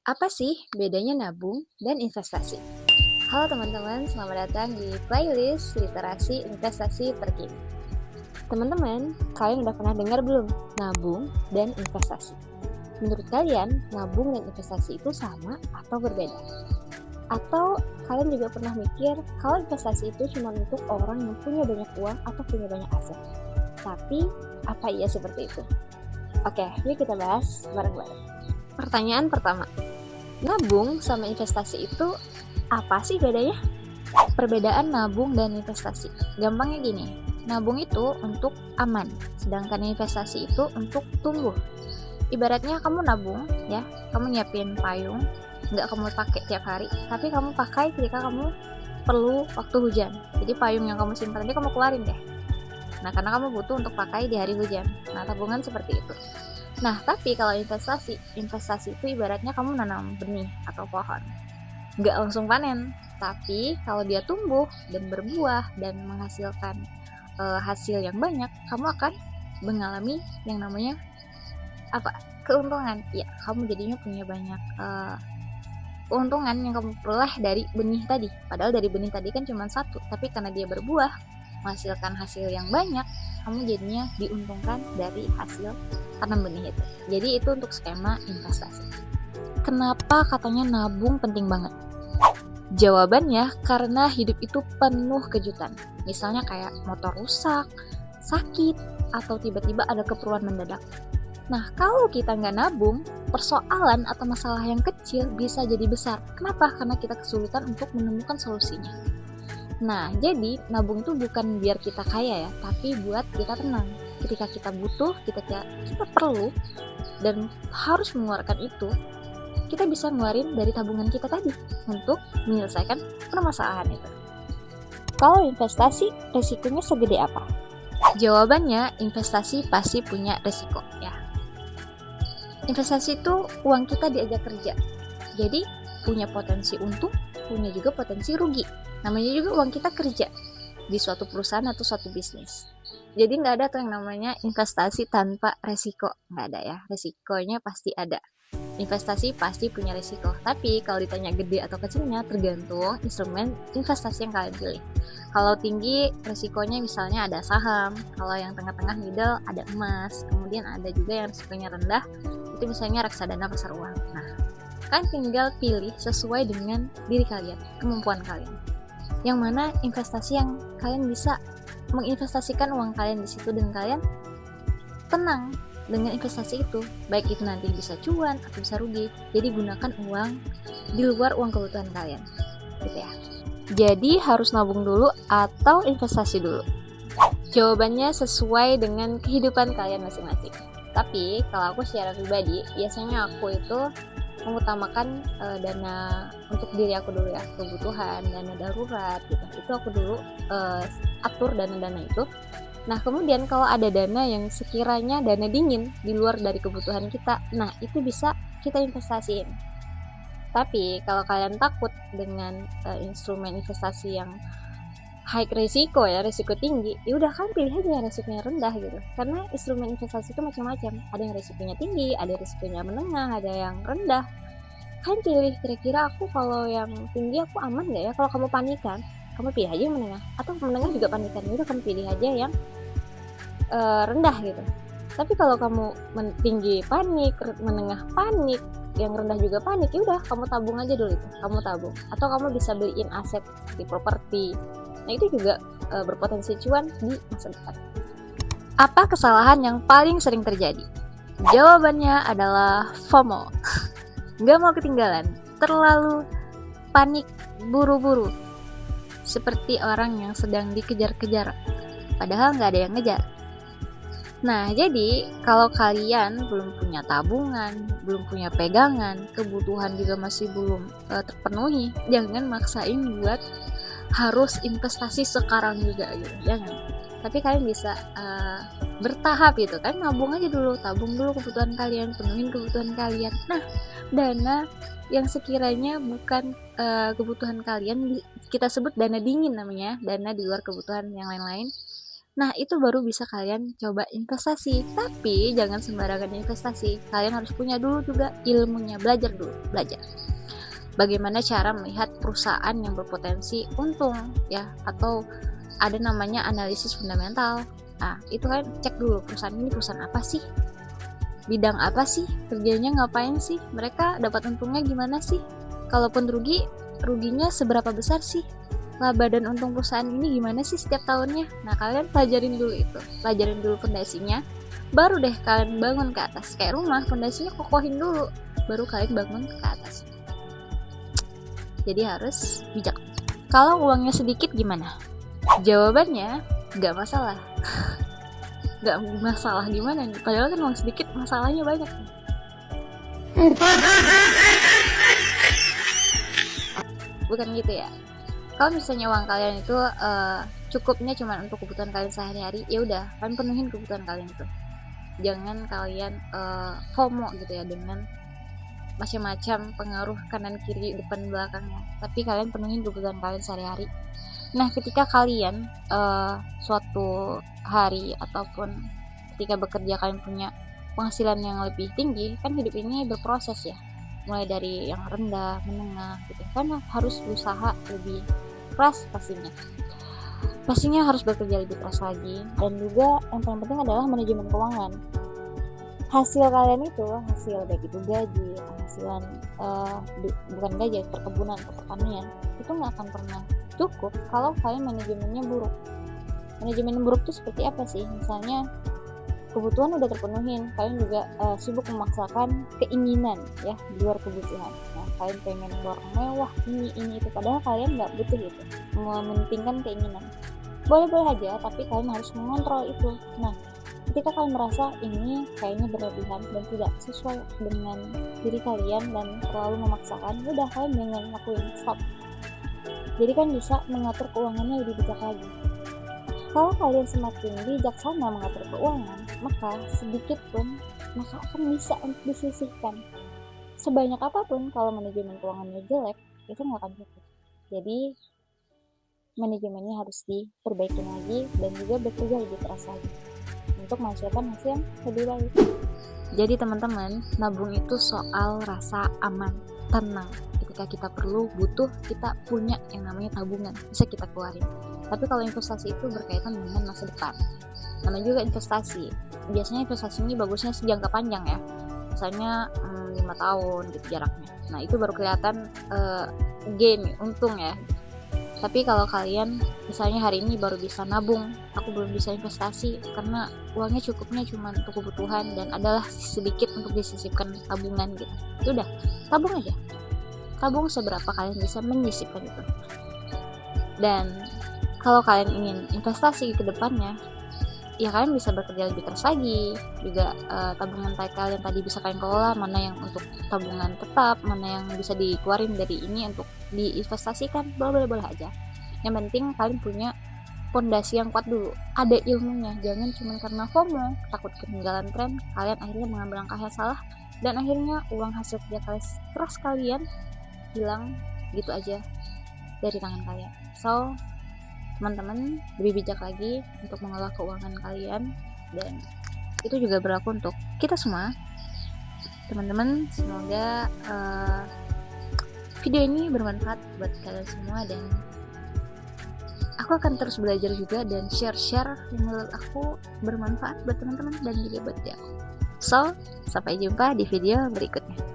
Apa sih bedanya nabung dan investasi? Halo teman-teman, selamat datang di playlist literasi investasi terkini. Teman-teman, kalian udah pernah dengar belum nabung dan investasi? Menurut kalian, nabung dan investasi itu sama atau berbeda? Atau kalian juga pernah mikir kalau investasi itu cuma untuk orang yang punya banyak uang atau punya banyak aset? Tapi, apa iya seperti itu? Oke, yuk kita bahas bareng-bareng. Pertanyaan pertama, nabung sama investasi itu apa sih bedanya? Perbedaan nabung dan investasi. Gampangnya gini, nabung itu untuk aman, sedangkan investasi itu untuk tumbuh. Ibaratnya kamu nabung, ya, kamu nyiapin payung, nggak kamu pakai tiap hari, tapi kamu pakai ketika kamu perlu waktu hujan. Jadi payung yang kamu simpan tadi kamu keluarin deh. Nah, karena kamu butuh untuk pakai di hari hujan. Nah, tabungan seperti itu. Nah, tapi kalau investasi itu ibaratnya kamu nanam benih atau pohon. Nggak langsung panen, tapi kalau dia tumbuh dan berbuah dan menghasilkan hasil yang banyak, kamu akan mengalami yang namanya apa? Keuntungan. Ya, kamu jadinya punya banyak keuntungan yang kamu peroleh dari benih tadi. Padahal dari benih tadi kan cuma satu, tapi karena dia berbuah, menghasilkan hasil yang banyak, kamu jadinya diuntungkan dari hasil tanam benih itu. Jadi itu untuk skema investasi. Kenapa katanya nabung penting banget? Jawabannya karena hidup itu penuh kejutan. Misalnya kayak motor rusak, sakit, atau tiba-tiba ada keperluan mendadak. Nah, kalau kita nggak nabung, persoalan atau masalah yang kecil bisa jadi besar. Kenapa? Karena kita kesulitan untuk menemukan solusinya. Nah, jadi nabung itu bukan biar kita kaya ya, tapi buat kita tenang. Ketika kita butuh, kita perlu, dan harus mengeluarkan itu, kita bisa ngeluarin dari tabungan kita tadi untuk menyelesaikan permasalahan itu. Kalau investasi, resikonya segede apa? Jawabannya, investasi pasti punya resiko ya. Investasi itu uang kita diajak kerja, jadi punya potensi untung, punya juga potensi rugi. Namanya juga uang kita kerja di suatu perusahaan atau suatu bisnis. Jadi nggak ada tuh yang namanya investasi tanpa resiko, nggak ada ya. Resikonya pasti ada. Investasi pasti punya resiko, tapi kalau ditanya gede atau kecilnya tergantung instrumen investasi yang kalian pilih. Kalau tinggi resikonya misalnya ada saham, kalau yang tengah-tengah middle ada emas, kemudian ada juga yang resikonya rendah, itu misalnya reksadana pasar uang. Nah, kalian tinggal pilih sesuai dengan diri kalian, kemampuan kalian. Yang mana investasi yang kalian bisa menginvestasikan uang kalian di situ dan kalian tenang dengan investasi itu, baik itu nanti bisa cuan atau bisa rugi. Jadi gunakan uang di luar uang kebutuhan kalian, gitu ya. Jadi harus nabung dulu atau investasi dulu? Jawabannya sesuai dengan kehidupan kalian masing-masing. Tapi kalau aku secara pribadi, biasanya aku itu mengutamakan dana untuk diri aku dulu ya, kebutuhan, dana darurat gitu. Itu aku dulu atur dana-dana itu. Nah, kemudian kalau ada dana yang sekiranya dana dingin di luar dari kebutuhan kita, nah itu bisa kita investasiin. Tapi kalau kalian takut dengan instrumen investasi yang high risiko ya, risiko tinggi, ya udah kan pilih aja yang risikonya rendah gitu. Karena instrumen investasi itu macam-macam. Ada yang risikonya tinggi, ada risikonya menengah, ada yang rendah. Kalian pilih kira-kira aku kalau yang tinggi aku aman nggak ya? Kalau kamu panikan, kamu pilih aja yang menengah. Atau menengah juga panikan, udah kamu pilih aja yang rendah gitu. Tapi kalau kamu tinggi panik, menengah panik, yang rendah juga panik, ya udah kamu tabung aja dulu itu. Kamu tabung. Atau kamu bisa beliin aset di properti. Nah, itu juga berpotensi cuan di masa depan. Apa kesalahan yang paling sering terjadi? Jawabannya adalah FOMO. Gak mau ketinggalan, terlalu panik, buru-buru. Seperti orang yang sedang dikejar-kejar, padahal gak ada yang ngejar. Nah, jadi kalau kalian belum punya tabungan, belum punya pegangan, kebutuhan juga masih belum terpenuhi, jangan maksain buat harus investasi sekarang juga gitu, jangan. Tapi kalian bisa bertahap gitu kan, nabung aja dulu, tabung dulu kebutuhan kalian, penuhin kebutuhan kalian. Nah, dana yang sekiranya bukan kebutuhan kalian, kita sebut dana dingin namanya, dana di luar kebutuhan yang lain-lain. Nah, itu baru bisa kalian coba investasi. Tapi jangan sembarangan investasi. Kalian harus punya dulu juga ilmunya, belajar dulu, belajar. Bagaimana cara melihat perusahaan yang berpotensi untung ya, atau ada namanya analisis fundamental. Nah, itu kan cek dulu perusahaan ini perusahaan apa sih? Bidang apa sih? Kerjanya ngapain sih? Mereka dapat untungnya gimana sih? Kalaupun rugi, ruginya seberapa besar sih? Laba dan untung perusahaan ini gimana sih setiap tahunnya? Nah, kalian pelajarin dulu itu. Pelajarin dulu fondasinya. Baru deh kalian bangun ke atas. Kayak rumah, fondasinya kokohin dulu. Baru kalian bangun ke atas. Jadi harus bijak. Kalau uangnya sedikit gimana? Jawabannya, nggak masalah. Nggak masalah gimana nih? Padahal kan uang sedikit masalahnya banyak. Bukan gitu ya. Kalau misalnya uang kalian itu cukupnya cuma untuk kebutuhan kalian sehari-hari, ya udah kalian penuhin kebutuhan kalian itu. Jangan kalian FOMO gitu ya dengan macam-macam pengaruh kanan kiri depan belakangnya, tapi kalian penuhin kebutuhan kalian sehari-hari. Nah, ketika kalian suatu hari ataupun ketika bekerja kalian punya penghasilan yang lebih tinggi, kan hidup ini berproses ya, mulai dari yang rendah, menengah gitu kan, harus berusaha lebih keras pastinya harus bekerja lebih keras lagi. Dan juga yang paling penting adalah manajemen keuangan. Hasil kalian itu, hasil baik itu gaji, penghasilan bukan gaji, perkebunan atau pertanian, itu nggak akan pernah cukup kalau kalian manajemennya buruk. Manajemen buruk itu seperti apa sih? Misalnya kebutuhan udah terpenuhin, kalian juga sibuk memaksakan keinginan ya di luar kebutuhan. Nah, kalian pengen barang mewah ini itu, padahal kalian nggak butuh itu, mementingkan keinginan. Boleh-boleh aja, tapi kalian harus mengontrol itu. Nah, ketika kalian merasa ini kayaknya berlebihan dan tidak sesuai dengan diri kalian dan terlalu memaksakan, udah kalian jangan lakuin, stop. Jadi kan bisa mengatur keuangannya lebih bijak lagi. Kalau kalian semakin bijaksana mengatur keuangan, maka sedikit pun maka akan bisa untuk disisihkan. Sebanyak apapun kalau manajemen keuangannya jelek, itu nggak akan cukup. Jadi manajemennya harus diperbaiki lagi dan juga bekerja lebih keras lagi untuk menghasilkan hasil yang lebih baik. Jadi teman-teman, nabung itu soal rasa aman, tenang. Ketika kita perlu, butuh, kita punya yang namanya tabungan, bisa kita keluarin. Tapi kalau investasi itu berkaitan dengan masa depan. Namanya juga investasi. Biasanya investasi ini bagusnya jangka panjang ya. Misalnya 5 tahun gitu jaraknya. Nah, itu baru kelihatan gain, untung ya. Tapi kalau kalian misalnya hari ini baru bisa nabung, aku belum bisa investasi karena uangnya cukupnya cuma untuk kebutuhan dan adalah sedikit untuk disisipkan tabungan gitu. Itu udah, tabung aja. Tabung seberapa kalian bisa menyisipkan itu. Dan kalau kalian ingin investasi ke depannya, ya kalian bisa bekerja lebih keras lagi. Juga tabungan kalian tadi bisa kalian kelola, mana yang untuk tabungan tetap, mana yang bisa dikeluarin dari ini untuk diinvestasikan, boleh-boleh aja. Yang penting kalian punya fondasi yang kuat dulu, ada ilmunya. Jangan cuma karena FOMO, takut ketinggalan tren, kalian akhirnya mengambil langkah yang salah dan akhirnya uang hasil kerja keras kalian hilang gitu aja dari tangan kalian. So, teman-teman lebih bijak lagi untuk mengelola keuangan kalian, dan itu juga berlaku untuk kita semua. Teman-teman, semoga video ini bermanfaat buat kalian semua, dan aku akan terus belajar juga dan share yang menurut aku bermanfaat buat teman-teman dan juga buat aku. So, sampai jumpa di video berikutnya.